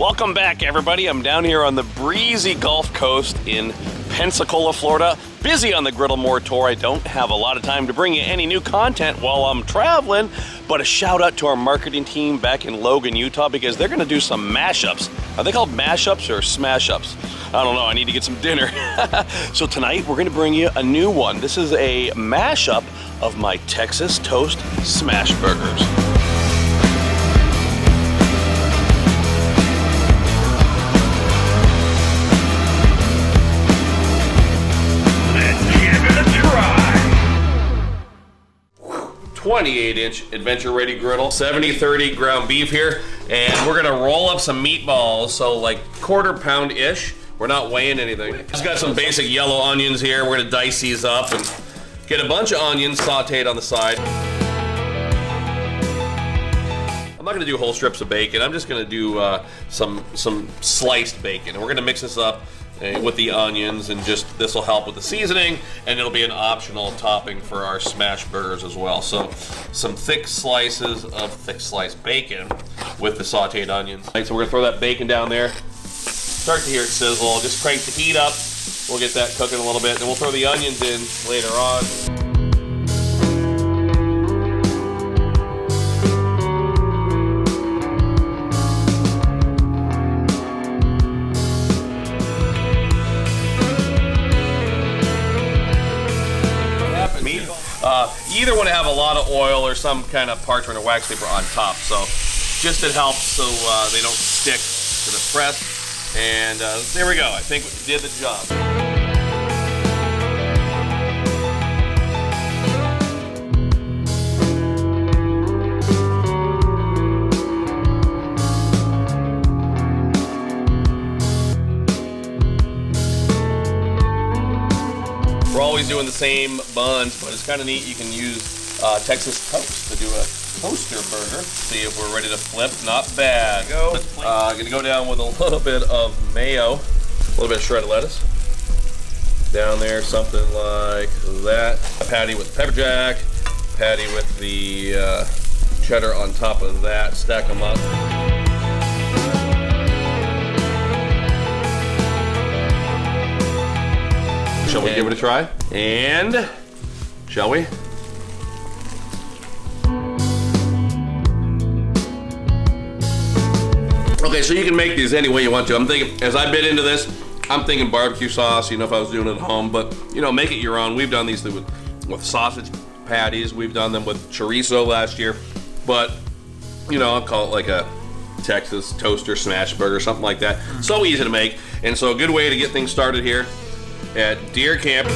Welcome back, everybody. I'm down here on the breezy Gulf Coast in Pensacola, Florida. Busy on the Griddle More tour. I don't have a lot of time to bring you any new content while I'm traveling, but a shout out to our marketing team back in Logan, Utah, because they're going to do some mashups. Are they called mashups or smash ups? I don't know. I need to get some dinner. So tonight we're going to bring you a new one. This is a mashup of my Texas Toast Smashburgers. Let's give it a try. 28-inch Adventure Ready Griddle, 70-30 ground beef here, and we're gonna roll up some meatballs, so like quarter pound-ish. We're not weighing anything. Just got some basic yellow onions here. We're gonna dice these up and get a bunch of onions sauteed on the side. I'm not gonna do whole strips of bacon. I'm just gonna do some sliced bacon, and we're gonna mix this up with the onions, and just this will help with the seasoning, and it'll be an optional topping for our smash burgers as well. So some thick slices of thick sliced bacon with the sauteed onions. All right, so we're gonna throw that bacon down there. Start to hear it sizzle. Just crank the heat up. We'll get that cooking a little bit, then we'll throw the onions in later on. You either want to have a lot of oil or some kind of parchment or wax paper on top, so just it helps so they don't stick to the press. And there we go. I think we did the job. We're always doing the same buns, but it's kind of neat. You can use Texas toast to do a toaster burger. See if we're ready to flip. Not bad. Gonna go down with a little bit of mayo, a little bit of shredded lettuce. Down there, something like that. A patty with pepper jack, patty with the cheddar on top of that. Stack them up. Shall we give it a try? And, shall we? Okay, so you can make these any way you want to. I'm thinking, as I bit into this, I'm thinking barbecue sauce, if I was doing it at home, but, make it your own. We've done these with sausage patties. We've done them with chorizo last year, but, I'll call it like a Texas toaster smash burger, something like that. So easy to make, and so a good way to get things started here at Deer Camp.